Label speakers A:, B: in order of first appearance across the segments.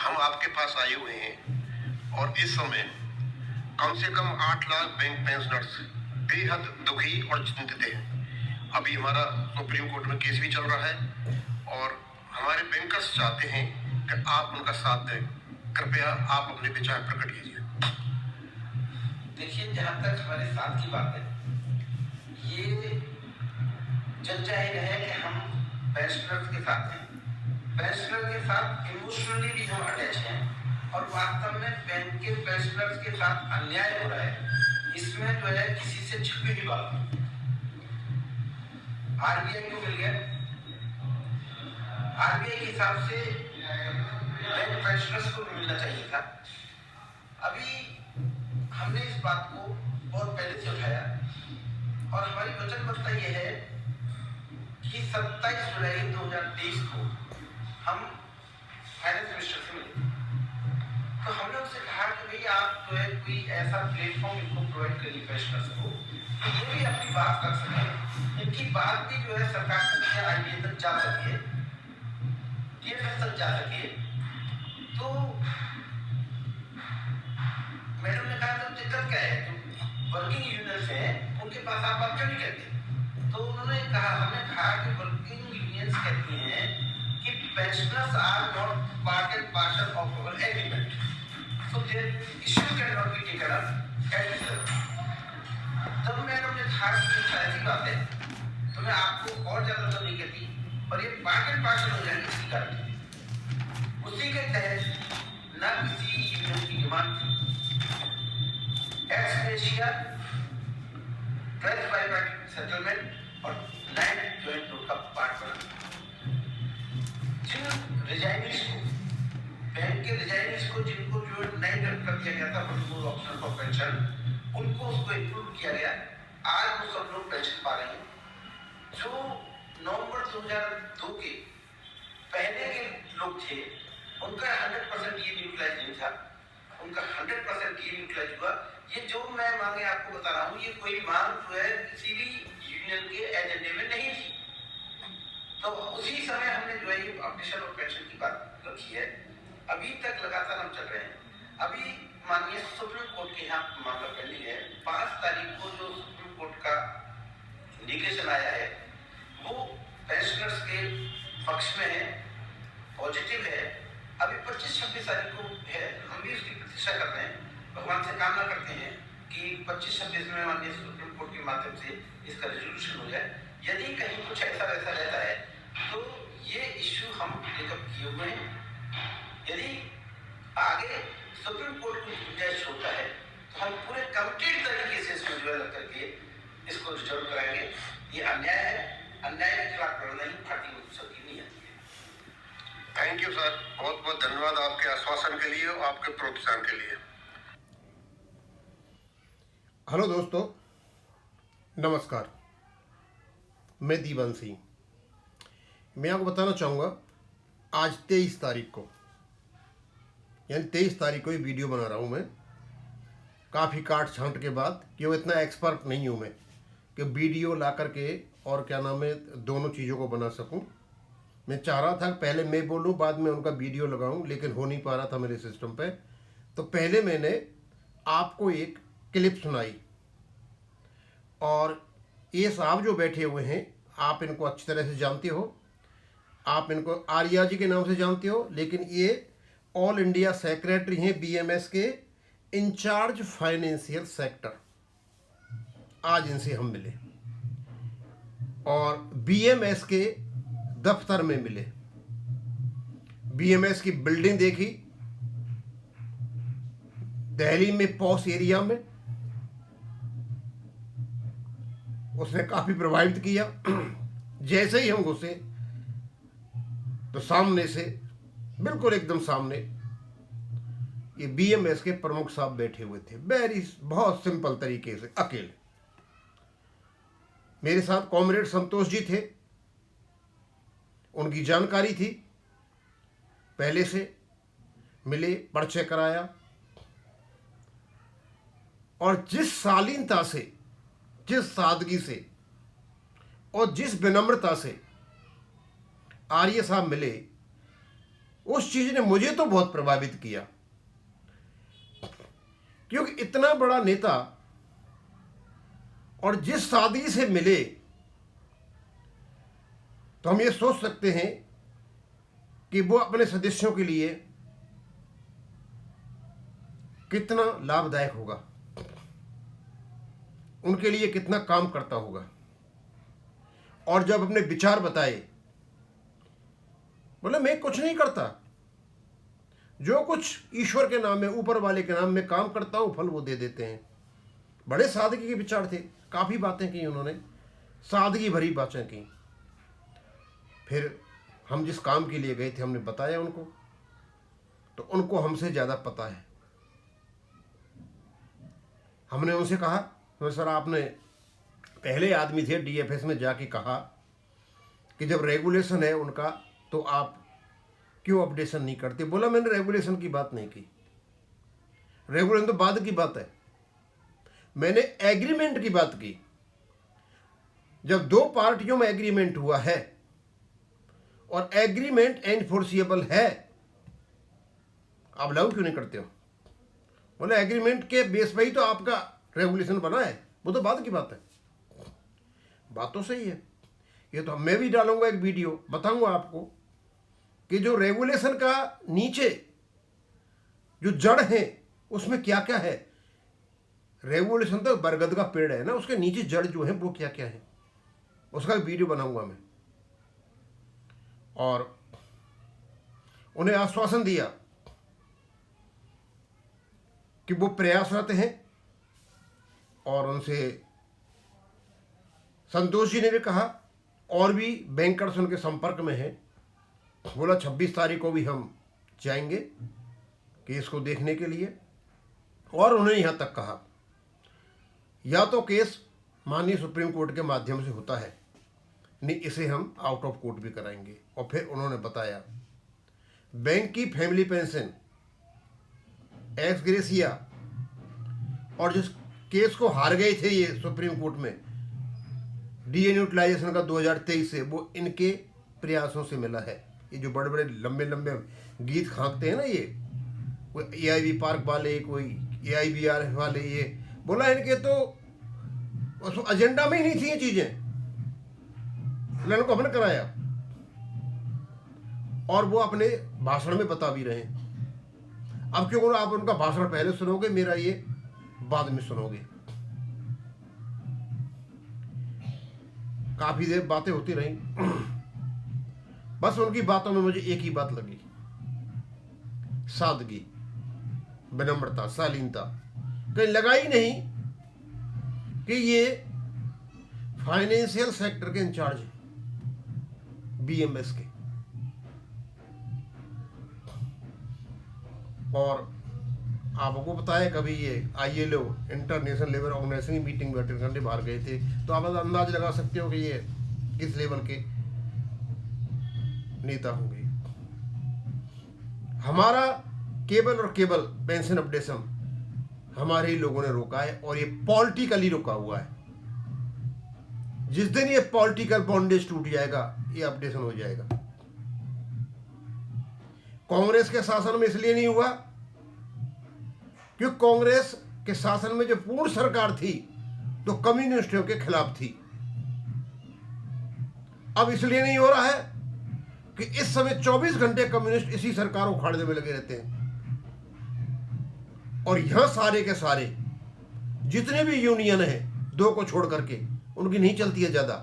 A: हम आपके पास आए हुए हैं और इस समय कम से कम 8 लाख बैंक पेंशनर्स बेहद दुखी और चिंतित हैं। अभी हमारा सुप्रीम कोर्ट में केस भी चल रहा है और हमारे बैंकर्स चाहते हैं कि आप उनका साथ दें। कृपया आप अपने विचार प्रकट कीजिए।
B: देखिए, जहाँ तक हमारे साथ की बात है, ये जग जाहिर है कि हम पेंशनर्स के साथ हैं। पेंशनर के साथ इमोशनली भी हम अटैच हैं और वास्तव में बैंक के पेंशनर्स के साथ अन्याय हो रहा है। इसमें जो है किसी से छुपी हुई बात नहीं। आरबीआई को मिल गया, आरबीआई के हिसाब से बैंक पेंशनर्स को भी मिलना चाहिए था। अभी हमने इस बात को बहुत पहले से उठाया और हमारी वचनबद्धता यह है कि 27 जुलाई 2023 को हम फाइनेंस मिनिस्टर से मिले। तो हमने उनसे कहा कि भाई आप जो है कोई ऐसा प्लेटफॉर्म इनको प्रोवाइड करिए पेंशनर्स को कि ये भी अपनी बात कर सकें, इनकी बात भी जो है सरकार तक आईडीए तक जा सके, डीएफएस तक जा सके। तो मैडम ने कहा तो दिक्कत क्या है, जो वर्किंग यूनियंस हैं उनके पास आप बात क्यों नहीं करते? तो उन्होंने कहा, हमने कहा कि वर्किंग यूनियंस कहती हैं कि pensioners are not part and parcel of our agreement, so their issue can not be taken up at this. तब मैडम ने कहा कि ऐसी बात है तो मैं आपको और ज्यादा तो नहीं कहती, पर ये पार्ट एंड पार्सल हो जाएगी इसकी गारंटी। उसी के तहत न किसी यूनियन की डिमांड थी, एक्स-ग्रेशिया, 12th बायपैक्ट सेटलमेंट और 9th जॉइंट नोट का पार्ट बना। जिन रिजाइनीज को, बैंक के रिजाइनीज को जिनको जो नहीं कर दिया गया था फुल ऑप्शन फॉर पेंशन, उनको उसको इंक्लूड किया गया। आज वो सब लोग पेंशन पा रहे हैं। जो नवंबर 2002 के पहले के लोग थे उनका 100% ये यूटिलाइज नहीं था, उनका 100% ये यूटिलाइज हुआ। ये जो मैं मांगे आपको बता रहा हूँ, ये कोई मांग जो है किसी भी यूनियन के एजेंडे में नहीं थी। तो उसी समय हमने जो है ये अपडेशन और पेंशन की बात रखी है। अभी तक लगातार हम चल रहे हैं। अभी माननीय सुप्रीम कोर्ट के यहाँ मामला पेंडिंग है। 5 तारीख को जो सुप्रीम कोर्ट का इंडिकेशन आया है वो पेंशनर्स के पक्ष में है, पॉजिटिव है। अभी 25-26 तारीख को है, हम भी उसकी प्रतीक्षा कर रहे हैं, भगवान से कामना करते हैं कि 25-26 में माननीय सुप्रीम कोर्ट के माध्यम से इसका रेजोल्यूशन हो जाए। यदि कहीं कुछ ऐसा वैसा रहता है तो ये इश्यू हम टेकअप किए हुए हैं। यदि आगे सुप्रीम कोर्ट को गुंजाइश होता है तो हम पूरे कमिटेड तरीके से इसमें जो है करके इसको रिजॉल्व कराएंगे। ये अन्याय है, अन्याय के खिलाफ लड़ना ही भारतीय लोकतंत्र की नीयत है।
A: थैंक यू सर, बहुत बहुत धन्यवाद आपके आश्वासन के लिए और आपके प्रोत्साहन के लिए।
C: हेलो दोस्तों, नमस्कार। मैं दीवान सिंह। मैं आपको बताना चाहूँगा, आज 23 तारीख को, यानी 23 तारीख को ये वीडियो बना रहा हूँ मैं, काफ़ी काट छांट के बाद, क्यों इतना एक्सपर्ट नहीं हूँ मैं कि वीडियो ला करके और क्या नाम है दोनों चीज़ों को बना सकूँ। मैं चाह रहा था पहले मैं बोलूँ बाद में उनका वीडियो लगाऊँ, लेकिन हो नहीं पा रहा था मेरे सिस्टम पे। तो पहले मैंने आपको एक क्लिप सुनाई और ये साहब जो बैठे हुए हैं, आप इनको अच्छी तरह से जानते हो, आप इनको आर्या जी के नाम से जानते हो, लेकिन ये ऑल इंडिया सेक्रेटरी हैं बीएमएस के, इंचार्ज फाइनेंशियल सेक्टर। आज इनसे हम मिले और बीएमएस के दफ्तर में मिले, बीएमएस की बिल्डिंग देखी, दिल्ली में पॉश एरिया में। उसने काफ़ी प्रभावित किया। जैसे ही हम घुसे तो सामने से, बिल्कुल एकदम सामने, ये बीएमएस के प्रमुख साहब बैठे हुए थे, बहुत सिंपल तरीके से अकेले। मेरे साथ कॉमरेड संतोष जी थे, उनकी जानकारी थी, पहले से मिले, परिचय कराया और जिस शालीनता से, जिस सादगी से और जिस विनम्रता से आर्य साहब मिले, उस चीज ने मुझे तो बहुत प्रभावित किया, क्योंकि इतना बड़ा नेता और जिस सादगी से मिले, तो हम ये सोच सकते हैं कि वो अपने सदस्यों के लिए कितना लाभदायक होगा, उनके लिए कितना काम करता होगा। और जब अपने विचार बताए, बोले मैं कुछ नहीं करता, जो कुछ ईश्वर के नाम में, ऊपर वाले के नाम में काम करता हूं, फल वो दे देते हैं। बड़े सादगी के विचार थे, काफी बातें की उन्होंने, सादगी भरी बातें की। फिर हम जिस काम के लिए गए थे हमने बताया उनको, तो उनको हमसे ज्यादा पता है। हमने उनसे कहा, तो सर आपने पहले आदमी थे डीएफएस में जाके कहा कि जब रेगुलेशन है उनका तो आप क्यों अपडेशन नहीं करते। बोला मैंने रेगुलेशन की बात नहीं की, रेगुलेशन तो बाद की बात है, मैंने एग्रीमेंट की बात की। जब दो पार्टियों में एग्रीमेंट हुआ है और एग्रीमेंट एनफोर्सिएबल है, आप लागू क्यों नहीं करते हो। बोले एग्रीमेंट के बेस पे ही तो आपका रेगुलेशन बना है, वो तो बाद की बात है। बात तो सही है, ये तो मैं भी डालूंगा एक वीडियो, बताऊंगा आपको कि जो रेगुलेशन का नीचे जो जड़ है उसमें क्या क्या है। रेगुलेशन तो बरगद का पेड़ है ना, उसके नीचे जड़ जो है वो क्या क्या है, उसका वीडियो बनाऊंगा मैं। और उन्हें आश्वासन दिया कि वो प्रयासरत हैं, और उनसे संतोष जी ने भी कहा, और भी बैंकर्स उनके संपर्क में हैं। बोला 26 तारीख को भी हम जाएंगे केस को देखने के लिए। और उन्होंने यहाँ तक कहा, या तो केस माननीय सुप्रीम कोर्ट के माध्यम से होता है, नहीं इसे हम आउट ऑफ कोर्ट भी कराएंगे। और फिर उन्होंने बताया बैंक की फैमिली पेंशन, एक्स ग्रेसिया, और जिस केस को हार गए थे ये सुप्रीम कोर्ट में डीए न्यूट्रलाइजेशन का 2023 से, वो इनके प्रयासों से मिला है। ये जो बड़े बड़े लंबे लंबे गीत खांकते हैं ना, ये कोई एआईबी पार्क वाले, कोई एआईबीआर वाले, ये बोला इनके तो उस एजेंडा में ही नहीं थी ये चीजें, लेकिन को हमने कराया। और वो अपने भाषण में बता भी रहे हैं। अब क्यों आप उनका भाषण पहले सुनोगे, मेरा ये बाद में सुनोगे। काफी देर बातें होती रही, बस उनकी बातों में मुझे एक ही बात लगी, सादगी, विनम्रता, शालीनता। कहीं लगा ही नहीं कि ये फाइनेंशियल सेक्टर के इंचार्ज हैं बीएमएस के। और आपको पता है कभी ये आईएलओ इंटरनेशनल लेबर ऑर्गेनाइजेशन की मीटिंग में अटेंड करने बाहर गए थे, तो आप अंदाज लगा सकते हो कि ये किस लेवल के नेता होंगे। हमारा केबल और केबल पेंशन अपडेशन हमारे ही लोगों ने रोका है, और ये पॉलिटिकली रुका हुआ है। जिस दिन ये पॉलिटिकल बॉन्डेज टूट जाएगा, ये अपडेशन हो जाएगा। कांग्रेस के शासन में इसलिए नहीं हुआ क्योंकि कांग्रेस के शासन में जो पूर्ण सरकार थी तो कम्युनिस्टों के खिलाफ थी। अब इसलिए नहीं हो रहा है कि इस समय 24 घंटे कम्युनिस्ट इसी सरकार को उखाड़ने में लगे रहते हैं, और यहां सारे के सारे जितने भी यूनियन है, दो को छोड़ करके, उनकी नहीं चलती है ज्यादा,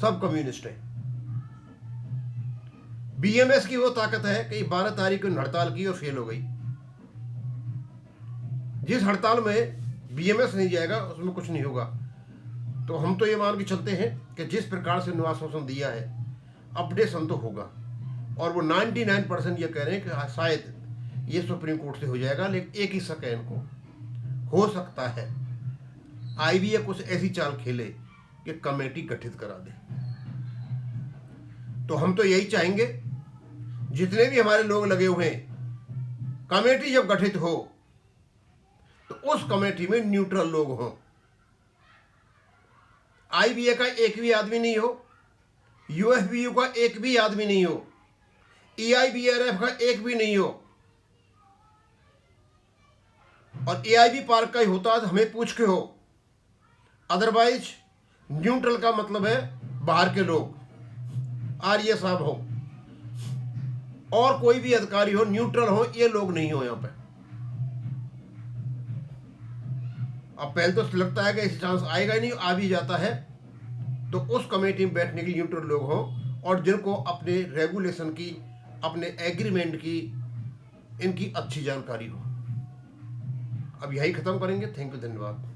C: सब कम्युनिस्ट है। बीएमएस की वो ताकत है कि 12 तारीख को हड़ताल की और फेल हो गई। जिस हड़ताल में बीएमएस नहीं जाएगा उसमें कुछ नहीं होगा। तो हम तो ये मान के चलते हैं कि जिस प्रकार से आश्वासन दिया है, अपडेशन तो होगा। और वो 99% ये कह रहे हैं कि शायद ये सुप्रीम कोर्ट से हो जाएगा, लेकिन एक ही शक है इनको, हो सकता है आईबीए कुछ ऐसी चाल खेले कि कमेटी गठित करा दे। तो हम तो यही चाहेंगे, जितने भी हमारे लोग लगे हुए हैं, कमेटी जब गठित हो तो उस कमेटी में न्यूट्रल लोग हों। आईबीए का एक भी आदमी नहीं हो, यूएफबीयू का एक भी आदमी नहीं हो, EIBRF का एक भी नहीं हो, और AIB पार्क का ही होता तो हमें पूछ के हो। अदरवाइज न्यूट्रल का मतलब है बाहर के लोग, आर्य साहब हो और कोई भी अधिकारी हो, न्यूट्रल हो, ये लोग नहीं हो यहाँ पे। अब पहले तो लगता है कि इस चांस आएगा ही नहीं, आ भी जाता है तो उस कमेटी में बैठने के लिए न्यूट्रल लोग हों और जिनको अपने रेगुलेशन की, अपने एग्रीमेंट की, इनकी अच्छी जानकारी हो। अब यही खत्म करेंगे। थैंक यू, धन्यवाद।